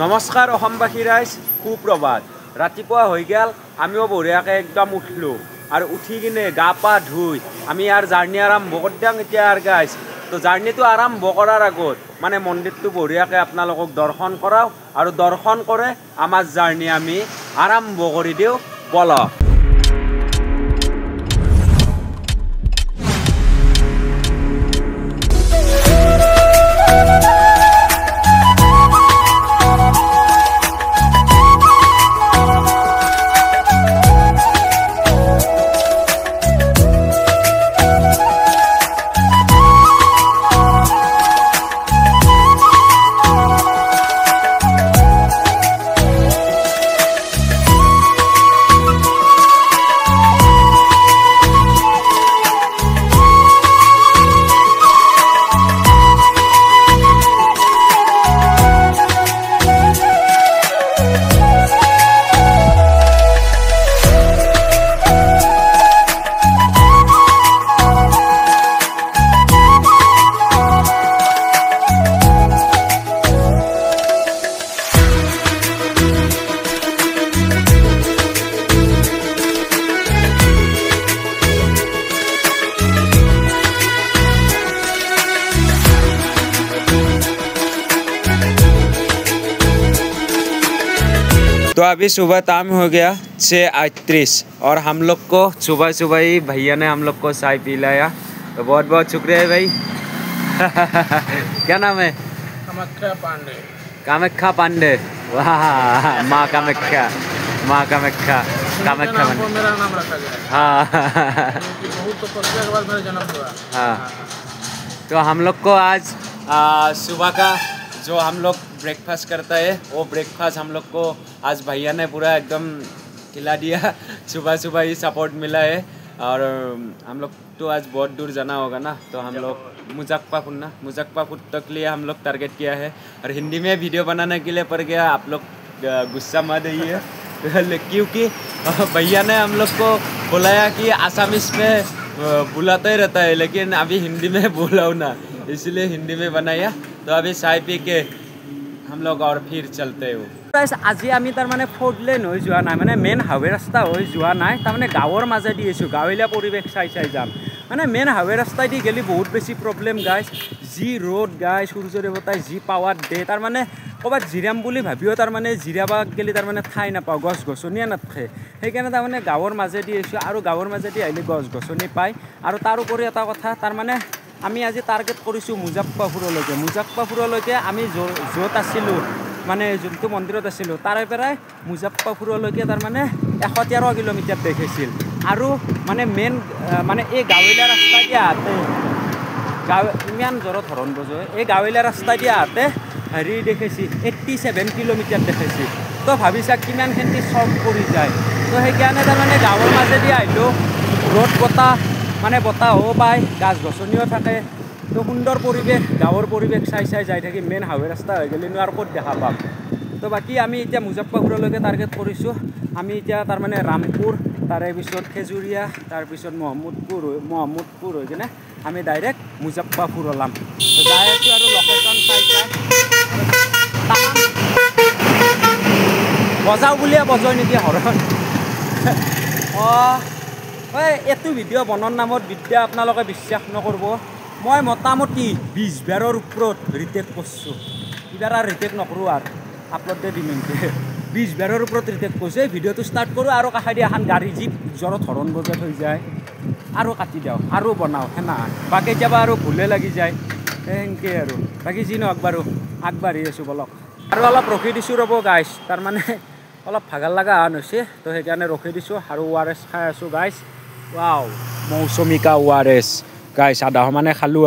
নমস্কাৰ অসমবাসী ৰাইজ সুপ্ৰভাত ৰাতিপুৱা হৈ গেল আমিও বঢ়িয়াকৈ একদম উঠলো আৰু উঠি কিনে গা পা ধুই আমি ইয়াৰ জাৰ্ণি আৰম্ভ কৰিম এতিয়া আৰু গাইজ তো জাৰ্ণিটো আৰম্ভ কৰাৰ আগত মানে মন্দিৰটো বঢ়িয়াকৈ আপোনালোকক দৰ্শন কৰাওঁ আৰু দৰ্শন কৰে আমাৰ জাৰ্ণি আমি আৰম্ভ কৰি দিওঁ বলক तो अभी सुबह टाइम हो गया 6:38 और हम लोग को सुबह सुबह ही भैया ने हम लोग को चाय पिलाया तो बहुत बहुत शुक्रिया है भाई क्या नाम है कामाख्या पांडे कामाख्या पांडे वाह माँ कामाख्या पांडे मेरा नाम रखा गया हाँ बहुत तो के बाद मेरा जन्म हुआ हाँ तो हम लोग को आज सुबह का जो हम लोग ब्रेकफास्ट करता है वो ब्रेकफास्ट हम लोग को आज भैया ने पूरा एकदम खिला दिया सुबह सुबह ही सपोर्ट मिला है और हम लोग तो आज बहुत दूर जाना होगा ना तो हम लोग मुजफ्फरपुर तक लिए हम लोग टारगेट किया है और हिंदी में वीडियो बनाने के लिए पड़ गया आप लोग गुस्सा मत आइए क्योंकि भैया ने हम लोग को बुलाया कि आसामीस में बुलाता ही रहता है लेकिन अभी हिंदी में बोलाओ ना इसलिए हिंदी में बनाया तो अभी चाय पी के हम लोग और फिर चलते हो আজি আমি তাৰ মানে ফ'ৰ লেন হৈ যোৱা নাই মানে মেইন হাইৱে ৰাস্তা হৈ যোৱা নাই তাৰমানে গাঁৱৰ মাজেদি আছোঁ গাঁৱলীয়া পৰিৱেশ চাই যাম মানে মেইন হাইৱে ৰাস্তাইদি গেলি বহুত বেছি প্ৰব্লেম গাইজ যি ৰ'দ গাই সূৰ্য দেৱতাই যি পাৱাৰ দিয়ে তাৰমানে ক'ৰবাত জিৰাম বুলি ভাবিও তাৰমানে জিৰাব গেলি তাৰমানে ঠাই নাপাওঁ গছ গছনিয়ে নাথাকে সেইকাৰণে তাৰমানে গাঁৱৰ মাজেদি আছোঁ আৰু গাঁৱৰ মাজেদি আহিলে গছ গছনি পায় আৰু তাৰ উপৰি এটা কথা তাৰমানে আমি আজি টাৰ্গেট কৰিছোঁ মুজফ্ফৰপুৰলৈকে আমি য'ত আছিলোঁ মানে যোনটো মন্দিৰত আছিলোঁ তাৰে পৰাই মুজফ্ফৰপুৰলৈকে তাৰমানে 113 কিলোমিটাৰ দেখাইছিল আৰু মানে মেইন মানে এই গাঁৱলীয়া ৰাস্তা দিয়া আহোঁতে ইমান জোৰত হৰণ বজোৱা এই গাঁৱলীয়া ৰাস্তা দিয়া আহোঁতে হেৰি দেখাইছিল 87 কিলোমিটাৰ দেখাইছিল তো ভাবিছা কিমানখিনি চৰ্ট পৰি যায় তো সেইকাৰণে তাৰমানে গাঁৱৰ মাজেদি আহিলোঁ ৰ'দ বতাহ মানে বতাহো পায় গাছ গছনিও থাকে তো সুন্দৰ পৰিৱেশ গাঁৱৰ পৰিৱেশ চাই যাই থাকি মেইন হাইৱে ৰাস্তা হৈ গ'লেনো আৰু ক'ত দেখা পাম তো বাকী আমি এতিয়া মুজফ্ফৰপুৰলৈকে টাৰ্গেট কৰিছোঁ আমি এতিয়া তাৰমানে ৰামপুৰ তাৰে পিছত খেজুৰীয়া তাৰপিছত মহম্মদপুৰ হৈ কিনে আমি ডাইৰেক্ট মুজফ্ফৰপুৰ ওলাম যাই আছোঁ আৰু লোকেশ্যন চাই বজাওঁ বুলিয়ে বজায় নেকি হৰণ অঁ এইটো ভিডিঅ' বনোৱাৰ নামত বিদ্যা আপোনালোকে বিশ্বাস নকৰিব মই মোটামুটি 20 বাৰৰ ওপৰত ৰিটেক কৰিছোঁ এইবাৰ আৰু ৰিটেক নকৰোঁ আৰু আপলোড দি দিম এনেকৈ 20 বাৰৰ ওপৰত ৰিটেক কৰিছোঁ এই ভিডিঅ'টো ষ্টাৰ্ট কৰোঁ আৰু কাষেদি এখন গাড়ী জীপ জ্বৰত হৰণ বজাই থৈ যায় আৰু কাটি দিওঁ আৰু বনাওঁ সেনা বা কেতিয়াবা আৰু ভুলে লাগি যায় সেনেকৈ আৰু বাকী যি নহওক বাৰু আগবাঢ়ি আছোঁ বলক আৰু অলপ ৰখি দিছোঁ ৰ'ব গাইজ তাৰমানে অলপ ভাগৰ লগা আন হৈছে তো সেইকাৰণে ৰখি দিছোঁ আৰু ORS খাই আছোঁ গাইজ ৱাও মৌচুমিকা ORS গাইজ আধা সমানে খালোঁ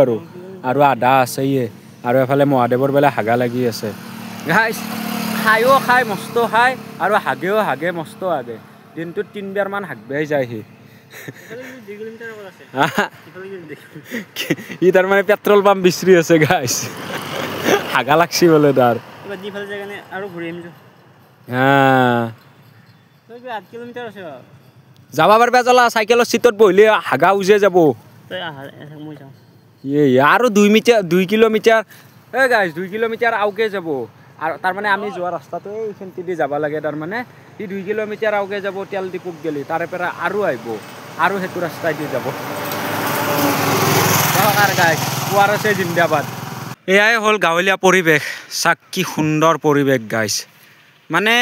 আৰু আধা আছেয়ে আৰু এফালে মহাদেৱৰ বেলা হাগা লাগি আছে গাইজ খায়ো খাই মস্ত খায় আৰু হাগেও হাগে মস্ত হাগে দিনটোত 3 বাৰমান হাগবাই যায় সি ই তাৰমানে পেট্ৰল পাম্প বিচাৰি আছে গাইজ হাগা লাগছি বোলে তাৰ যাবা পাৰবা জ্বলা চাইকেলৰ চিটত বহিলে হাগা উজে যাব আৰু 2 কিলোমিটাৰ এই গাইজ 2 কিলোমিটাৰ আউকে যাব আৰু তাৰমানে আমি যোৱা ৰাস্তাটো এইখিনিতে দি যাব লাগে তাৰমানে ই 2 কিলোমিটাৰ আগে যাব তেল ডিপুক গেলি তাৰে পৰা আৰু আহিব আৰু সেইটো ৰাস্তাই দি যাব আৰু গাইছ পুৱাৰ আছে জিন্দাবাদ এয়াই হ'ল গাঁৱলীয়া পৰিৱেশ চাক কি সুন্দৰ পৰিৱেশ গাইছ মানে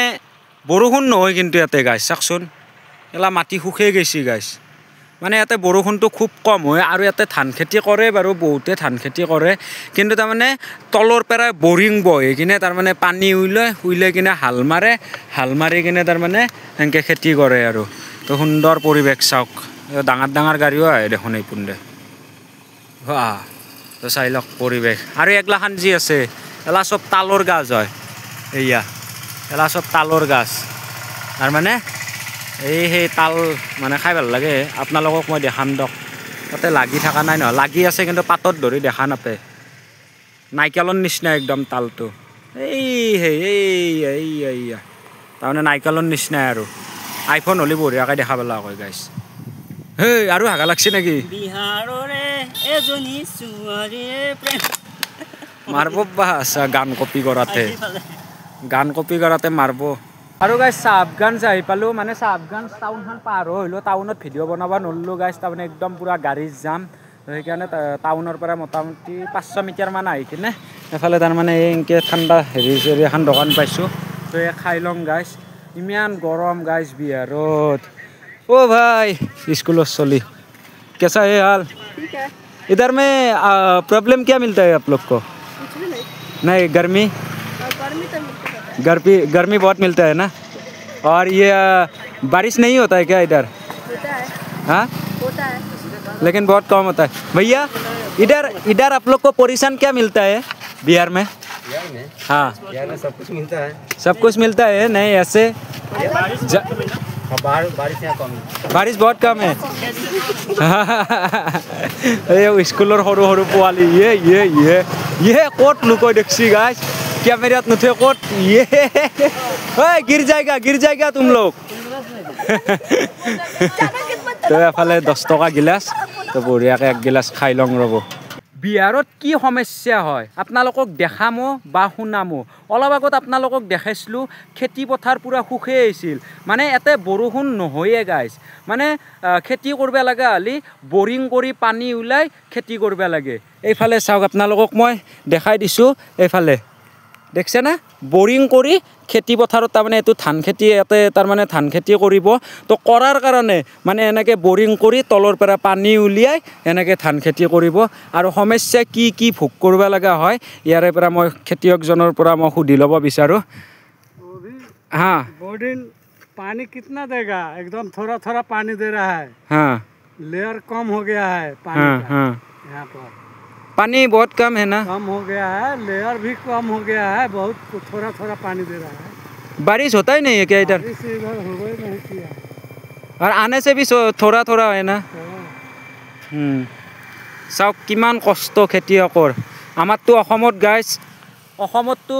বৰষুণ নহয় কিন্তু ইয়াতে গাইছ চাকচোন এলা মাটি শুকাই গৈছে গাইছ মানে ইয়াতে বৰষুণটো খুব কম হয় আৰু ইয়াতে ধান খেতি কৰে বাৰু বহুতে ধান খেতি কৰে কিন্তু তাৰমানে তলৰ পৰা বৰিং বয় কিনে তাৰমানে পানী উইলে কিনে হাল মাৰি কিনে তাৰমানে এনেকৈ খেতি কৰে আৰু তো সুন্দৰ পৰিৱেশ চাওক ডাঙৰ গাড়ীও আহে দেখোন এই পুন্দে তো চাই লওক পৰিৱেশ আৰু এগলাখান যি আছে এলা চব তালৰ গাছ হয় এয়া এলা চব তালৰ গাছ তাৰমানে সেই তাল মানে খাই ভাল লাগে আপোনালোকক মই দেখাম দক তাতে লাগি থকা নাই নহয় লাগি আছে কিন্তু পাতত ধৰি দেখা নাপায় নাইকেলৰ নিচিনা একদম তালটো এইয়া তাৰমানে নাইকেলৰ নিচিনাই আৰু আইফোন হ'লে বঢ়িয়াকৈ দেখা পালা হয় গাইছ হেই আৰু হাগা লাগছে নেকি বিহাৰৰে এজনী ছোৱালীয়ে প্ৰেম মাৰব বাছা গান কপি কৰাতে মাৰব আৰু গাইছ চাহ আফগান যাই পালোঁ মানে চাহ আফগান টাউনখন পাৰ হৈলোঁ টাউনত ভিডিঅ' বনাব নোৱাৰিলোঁ গাইছ তাৰমানে একদম পূৰা গাড়ীৰ জাম সেইকাৰণে টাউনৰ পৰা মোটামুটি 500 মিটাৰমান আহি কিনে এফালে তাৰমানে এনেকৈ ঠাণ্ডা হেৰি এখন দোকান পাইছোঁ তো এই খাই লওঁ গাইছ ইমান গৰম গাইছ বিহাৰত ओ भाई स्कूल चली कैसा है हाल ठीक है इधर में प्रॉब्लम क्या मिलता है आप लोग को कुछ भी नहीं गर्मी गर्मी तो मिलती है गर्मी बहुत मिलता है ना और ये बारिश नहीं होता है क्या इधर होता है हाँ होता है लेकिन बहुत कम होता है भैया इधर आप लोग को पोजीशन क्या मिलता है बिहार में हाँ बिहार में सब कुछ मिलता है सब कुछ मिलता है नहीं ऐसे बारिश यहाँ कम है बारिश बहुत कम है ये स्कूलर सरू सरू पोवाली ये कोट लुकोय देखছি गाइस कैमरात नुथे कोट ये ओए गिर जाएगा तुम लोग तो এফালে 10 টকা গিলাস তো বঢ়িয়াকৈ এক গিলাস খাই লং ৰব বিহাৰত কি সমস্যা হয় আপোনালোকক দেখামো বা শুনামো অলপ আগত আপোনালোকক দেখাইছিলোঁ খেতি পথাৰ পুৰা শুকাই আছিল মানে এতে বৰষুণ নহয়ে গাইছ মানে খেতি কৰিব লগা হ'লে বৰিং কৰি পানী ওলাই খেতি কৰিব লাগে এইফালে চাওক আপোনালোকক মই দেখাই দিছোঁ এইফালে দেখছে না বৰিং কৰি খেতি পথাৰত তাৰমানে এইটো ধান খেতি ইয়াতে তাৰমানে ধান খেতি কৰিব তো কৰাৰ কাৰণে মানে এনেকৈ বৰিং কৰি তলৰ পৰা পানী উলিয়াই এনেকৈ ধান খেতি কৰিব আৰু সমস্যা কি ভোগ কৰিব লগা হয় ইয়াৰে পৰা মই খেতিয়কজনৰ পৰা মই সুধি ল'ব বিচাৰোঁ हाँ बोर्डिंग पानी कितना देगा एकदम थोड़ा थोड़ा पानी दे रहा है हाँ लेयर कम हो गया है पानी हाँ का हाँ यहाँ पर पानी बहुत कम है ना कम हो गया है लेयर भी कम हो गया है बहुत थोड़ा थोड़ा पानी दे रहा है बारिश होता ही नहीं है क्या इधर बारिश इधर हो ही नहीं किया और आने से भी थोड़ा थोड़ा है ना চাওক কিমান কষ্ট খেতিয়কৰ আমাৰতো অসমত গাইছ অসমততো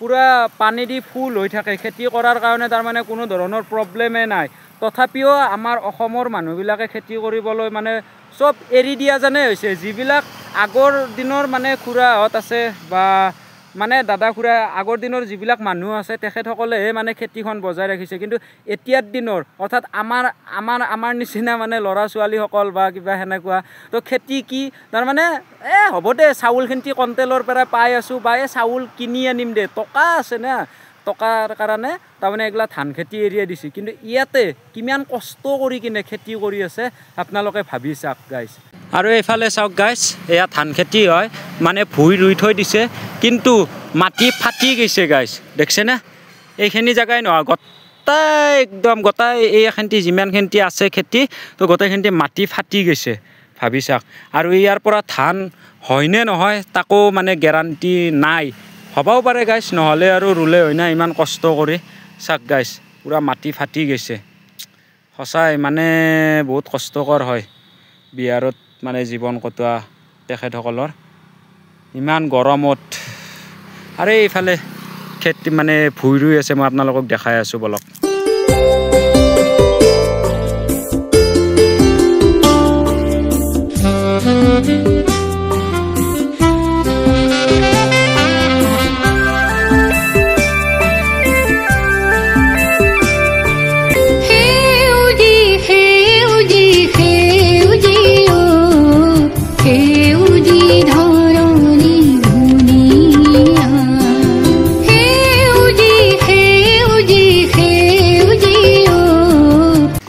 পুৰা পানী দি ফুল হৈ থাকে খেতি কৰাৰ কাৰণে তাৰমানে কোনো ধৰণৰ প্ৰব্লেমে নাই তথাপিও আমাৰ অসমৰ মানুহবিলাকে খেতি কৰিবলৈ মানে চব এৰি দিয়া যেনে হৈছে যিবিলাক আগৰ দিনৰ মানে খুৰাহঁত আছে বা মানে দাদা খুৰা আগৰ দিনৰ যিবিলাক মানুহ আছে তেখেতসকলেহে মানে খেতিখন বজাই ৰাখিছে কিন্তু এতিয়াৰ দিনৰ অৰ্থাৎ আমাৰ নিচিনা মানে ল'ৰা ছোৱালীসকল বা কিবা সেনেকুৱা তো খেতি কি তাৰমানে হ'ব দে চাউল খেতি কণ্টেলৰ পৰা পাই আছোঁ বা এই চাউল কিনি আনিম দে টকা আছে না টকাৰ কাৰণে তাৰমানে এইগিলা ধান খেতি এৰিয়াই দিছে কিন্তু ইয়াতে কিমান কষ্ট কৰি কিনে খেতি কৰি আছে আপোনালোকে ভাবি চাওক গাইছ আৰু এইফালে চাওক গাইছ এয়া ধান খেতি হয় মানে ভুই ৰুই থৈ দিছে কিন্তু মাটি ফাটি গৈছে গাইছ দেখছে না এইখিনি জেগাই নহয় গোটাই এইখিনি যিমানখিনি আছে খেতি তো গোটেইখিনি মাটি ফাটি গৈছে ভাবি চাওক আৰু ইয়াৰ পৰা ধান হয়নে নহয় তাকো মানে গেৰাণ্টি নাই হ'বও পাৰে গাইছ নহ'লে আৰু ৰুলে হয় না ইমান কষ্ট কৰি চাওক গাইছ পুৰা মাটি ফাটি গৈছে সঁচাই মানে বহুত কষ্টকৰ হয় বিহাৰত মানে জীৱন কটোৱা তেখেতসকলৰ ইমান গৰমত আৰু এইফালে খেতি মানে ভুই ৰুই আছে মই আপোনালোকক দেখাই আছোঁ বলক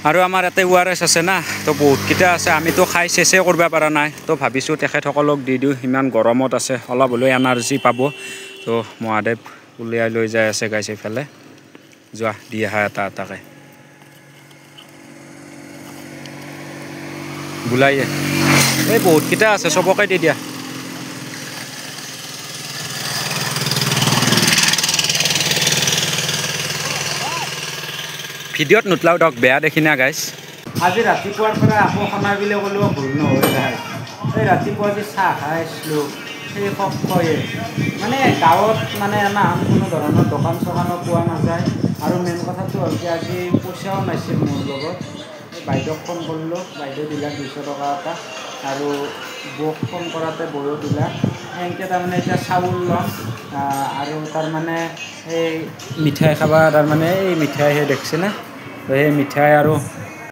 আৰু আমাৰ ইয়াতে ORS আছে না তো বহুতকেইটা আছে আমিতো খাই চেছে কৰিব পৰা নাই তো ভাবিছোঁ তেখেতসকলক দি দিওঁ ইমান গৰমত আছে অলপ হ'লেও এনাৰ্জি পাব তো মহাদেৱ উলিয়াই লৈ যাই আছে গাইছ এইফালে যোৱা দি আহা এটা এটাকৈ বোলাইয়ে এই বহুতকেইটা আছে চবকে দি দিয়া ভিডিঅ'ত নুতলাও দক বেয়া দেখি না গাইছ আজি ৰাতিপুৱাৰ পৰা আকৌ সময় বুলি ক'লেও ভুল নহয় গাইছ এই ৰাতিপুৱা যে চাহ খাই আছিলোঁ সেই সক্ষয়ে মানে গাঁৱত মানে আমাৰ কোনো ধৰণৰ দোকান চোকানো পোৱা নাযায় আৰু মেইন কথাটো হ'ল কি আজি পইচাও নাছিল মোৰ লগত বাইদেউক ফোন কৰিলোঁ বাইদেউ দিলাক 200 টকা এটা আৰু বৌক ফোন কৰাতে বৌও দিলাক এনেকৈ তাৰমানে এতিয়া চাউল ল'ম আৰু তাৰমানে এই মিঠাই খাবা তাৰমানে এই মিঠাইহে দেখিছে না তো সেই মিঠাই আৰু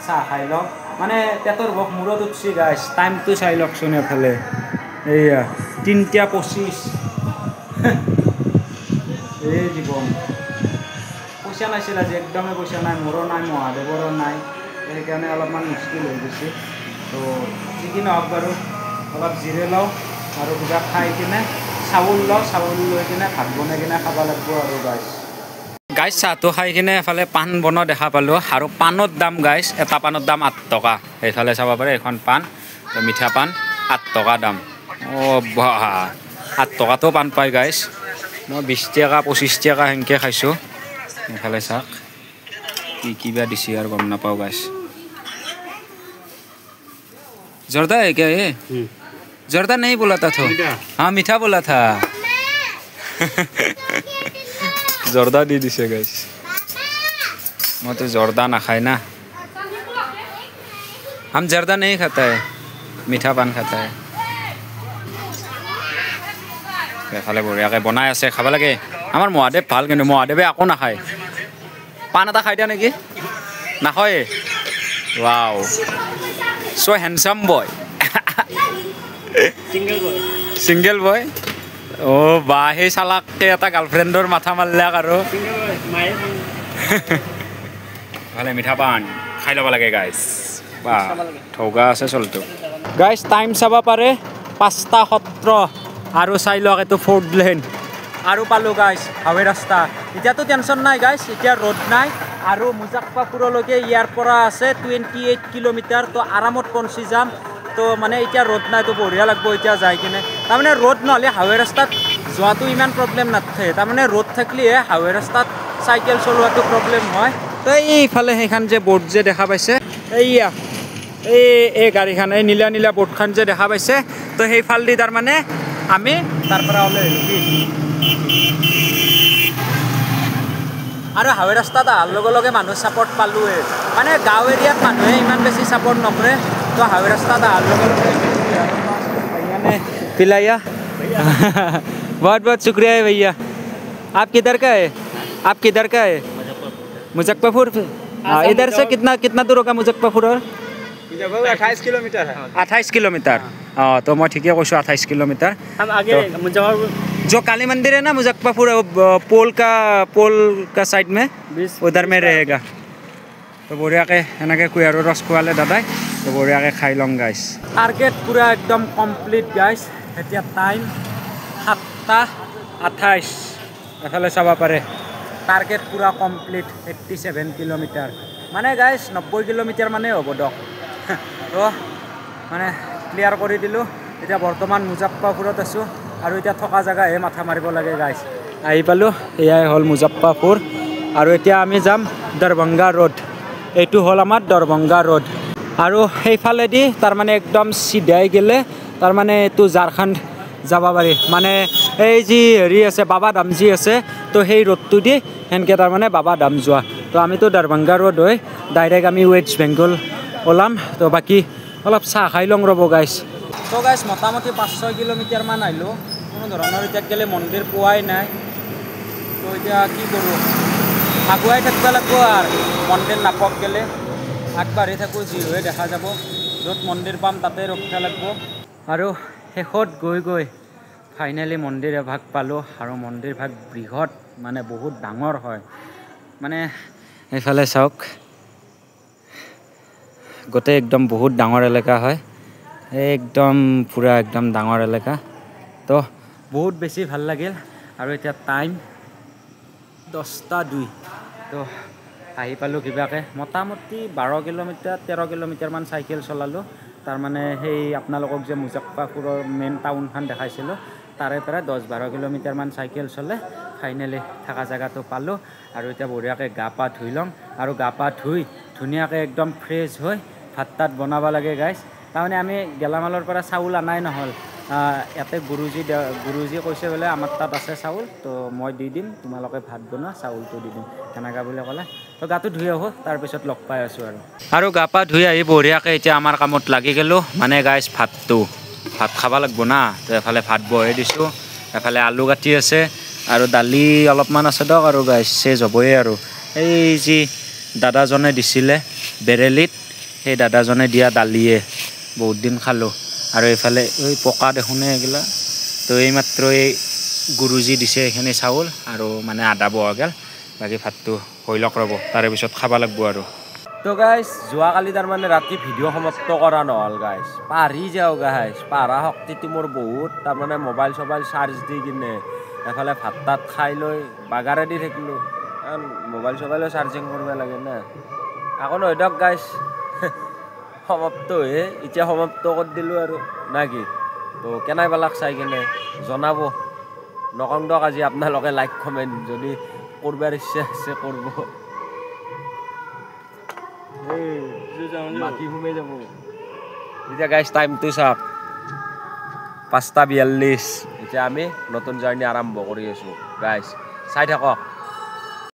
চাহ খাই লওক মানে পেটৰ ভোক মূৰত উঠছি গাইছ টাইমটো চাই লওকচোন এফালে এইয়া 3:25 এই জীৱন পইচা নাছিল আজি একদমেই পইচা নাই মোৰো নাই মহাদেৱৰো নাই সেইকাৰণে অলপমান মুস্কিল হৈ গৈছে তো যি কি নহওক বাৰু অলপ জিৰে লওঁ আৰু কিবা খাই কিনে চাউল লওঁ চাউল লৈ কিনে ভাত বনাই কিনে খাব লাগিব আৰু গাইছ চাহটো খাই কিনে এফালে পাণ বনোৱা দেখা পালোঁ আৰু পাণৰ দাম গাইছ এটা পাণৰ দাম 8 টকা এইফালে চাব পাৰে এখন পাণ মিঠা পাণ 8 টকা দাম অঁ বাহ 8 টকাতো পাণ পায় গাইছ মই 20 টকা 25 টকা সেনেকৈ খাইছোঁ এইফালে চাওক কি কিবা দিছে আৰু গম নাপাওঁ গাইছ जर्दा है क्या ये जर्दा नहीं बोला था तो हाँ मीठा बोला था जर्दा दे दिसे गाइस मैं तो जर्दा ना खाए ना हम जर्दा नहीं खाता है मीठा पान खाता है এফালে বঢ়িয়াকৈ বনাই আছে খাব লাগে আমাৰ মহাদেৱ ভাল কিন্তু মহাদেৱে আকৌ নাখায় পাণ এটা খাই দিয়া নেকি নাখায় wow so handsome boy single boy oh bahe salak ke eta girlfriendor matha marlak aro bhale mitha pan khai loba lage guys ba thoga ase solto guys time saba pare 5:17 aru sai lok etu fourth lane aru palu guys hawe rasta এতিয়া তো tension নাই guys এতিয়া road নাই আৰু মুজাফ্ফৰপুৰলৈকে ইয়াৰ পৰা আছে 28 kilometre তো আৰামত পৌঁছি যাম তো মানে এতিয়া ৰোড নাই তো বঢ়িয়া লাগব এতিয়া যাই কিনে তাৰমানে ৰোড নহলে হাইৱে ৰাস্তাত যোৱাটো ইমান প্ৰবলেম নাথাকে তাৰমানে ৰোড থাকিলে হাইৱে ৰাস্তাত সাইকেল চলোৱাটো প্ৰবলেম হয় তো এইফালে সেইখান যে বোৰ্ড যে দেখা পাইছে এইয়া এই গাড়ীখান এই নীলা নীলা বোৰ্ডখান যে দেখা পাইছে তো সেইফালদি তাৰমানে আমি তাৰ পৰা ওলাই আৰু হাইৱে ৰাস্তাত অহাৰ লগে লগে মানুহ ছাপৰ্ট পালোৱে মানে গাঁও এৰিয়াত মানুহে ইমান বেছি ছাপৰ্ট নকৰে তো হাইৱে ৰাস্তাত অহাৰ লগে লগে भैया ने पिलाया बहुत बहुत शुक्रिया है भैया आप किधर का है आप किधर का है मुजफ्फरपुर इधर से कितना दूर होगा मुजफ्फरपुर और 28 किलोमीटर है 28 किलोमीटर तो मैं ठीक है कहूँ 28 किलोमीटर हम आगे मुजफ्फरपुर जो काली मंदिर है ना मुजफ्फरपुर पोल का साइड में उधर में रहेगा तो बढ़ियाके এনেকৈ কুঁহিয়াৰৰ ৰস খোৱালে দাদাই তো বঢ়িয়াকৈ খাই লওঁ গাইছ টাৰ্গেট পূৰা একদম কমপ্লিট গাইছ এতিয়া টাইম 7:28 এফালে চাব পাৰে টাৰ্গেট পূৰা কমপ্লিট 87 কিলোমিটাৰ মানে গাইছ 90 কিলোমিটাৰ মানে হ'ব দক তো মানে ক্লিয়াৰ কৰি দিলোঁ এতিয়া বৰ্তমান মুজফ্ফৰপুৰত আছোঁ আৰু এতিয়া থকা জেগাহে মাথা মাৰিব লাগে গাইছ আহি পালোঁ এয়াই হ'ল মুজফ্ফৰপুৰ আৰু এতিয়া আমি যাম দৰভংগা ৰোড এইটো হ'ল আমাৰ দৰভংগা ৰোড আৰু সেইফালেদি তাৰমানে একদম চিধাই গ'লে তাৰমানে এইটো ঝাৰখণ্ড যাব পাৰি মানে এই যি হেৰি আছে বাবা ধাম যি আছে তো সেই ৰোডটো দি সেনেকৈ তাৰমানে বাবা ধাম যোৱা তো আমিতো দৰভংগা ৰোড হৈ ডাইৰেক্ট আমি ৱেষ্ট বেংগল ওলাম তো বাকী অলপ চাহ খাই লওঁ ৰ'ব গাইছ তো গাইছ মোটামুটি 5-6 কিলোমিটাৰমান আহিলোঁ কোনো ধৰণৰ এতিয়া গ'লে মন্দিৰ পোৱাই নাই তো এতিয়া কি কৰোঁ আগুৱাই থাকিব লাগিব আৰু মন্দিৰ নাপাওক গ'লে আগবাঢ়ি থাকোঁ যি হৈ দেখা যাব য'ত মন্দিৰ পাম তাতে ৰখিব লাগিব আৰু শেষত গৈ গৈ ফাইনেলি মন্দিৰ এভাগ পালোঁ আৰু মন্দিৰ ভাগ বৃহৎ মানে বহুত ডাঙৰ হয় মানে এইফালে চাওক গোটেই একদম বহুত ডাঙৰ এলেকা হয় একদম পুৰা একদম ডাঙৰ এলেকা তো বহুত বেছি ভাল লাগিল আৰু এতিয়া টাইম 10:02 তো আহি পালোঁ কিবাকৈ মোটামুটি 12 কিলোমিটাৰ 13 কিলোমিটাৰমান চাইকেল চলালোঁ তাৰমানে সেই আপোনালোকক যে মুজাফ্ফৰপুৰৰ মেইন টাউনখন দেখাইছিলোঁ তাৰে পৰা 10-12 কিলোমিটাৰমান চাইকেল চলে ফাইনেলি থকা জেগাটো পালোঁ আৰু এতিয়া বঢ়িয়াকৈ গা পা ধুই ল'ম আৰু গা পা ধুই ধুনীয়াকৈ একদম ফ্ৰেছ হৈ ভাত তাত বনাব লাগে গাইজ তাৰমানে আমি গেলামালৰ পৰা চাউল আনাই নহ'ল ইয়াতে গুৰুজী কৈছে বোলে আমাৰ তাত আছে চাউল তো মই দি দিম তোমালোকে ভাত বনোৱা চাউলটো দি দিম তেনেকুৱা বুলি ক'লে তো গাটো ধুই আহোঁ তাৰপিছত লগ পাই আছোঁ আৰু গা পা ধুই আহি বঢ়িয়াকৈ এতিয়া আমাৰ কামত লাগি গ'লোঁ মানে গাইজ ভাত খাব লাগিব না তো এফালে ভাত বহাই দিছোঁ এফালে আলু কাটি আছে আৰু দালি অলপমান আছে দিয়ক আৰু গাইজ চেজ হ'বই আৰু এই যি দাদাজনে দিছিলে বেৰেলিত সেই দাদাজনে দিয়া দালিয়ে বহুত দিন খালোঁ আৰু এইফালে এই পকা দেখোনে এইগিলা তো এইমাত্ৰ এই গুৰুজী দিছে এইখিনি চাউল আৰু মানে আদা বহা গ'ল বাকী ভাতটো হৈ লওক ৰ'ব তাৰে পিছত খাব লাগিব আৰু তো গাইজ যোৱাকালি তাৰমানে ৰাতি ভিডিঅ' সমাপ্ত কৰা নহ'ল গাইজ পাহৰি যাওঁ গাইজ পাহৰা শক্তিটো মোৰ বহুত তাৰমানে মোবাইল চবাইল চাৰ্জ দি কিনে এফালে ভাত তাত খাই লৈ বাগাৰে দি থাকিলোঁ কাৰণ মোবাইল চবাইলো চাৰ্জিং কৰিব লাগে না আকৌ নহয় দিয়ক গাইজ সমাপ্ত হৈ এতিয়া সমাপ্ত কৰি দিলোঁ আৰু না কি তো কেনাই পালাক চাই কিনে জনাব নকং দিয়ক আজি আপোনালোকে লাইক কমেণ্ট যদি কৰবাৰ ইচ্ছা আছে কৰিব মাটি সোমাই যাব এতিয়া গাইজ টাইমটো চাওক 5:42 এতিয়া আমি নতুন জাৰ্ণি আৰম্ভ কৰি আছোঁ গাইজ চাই থাকক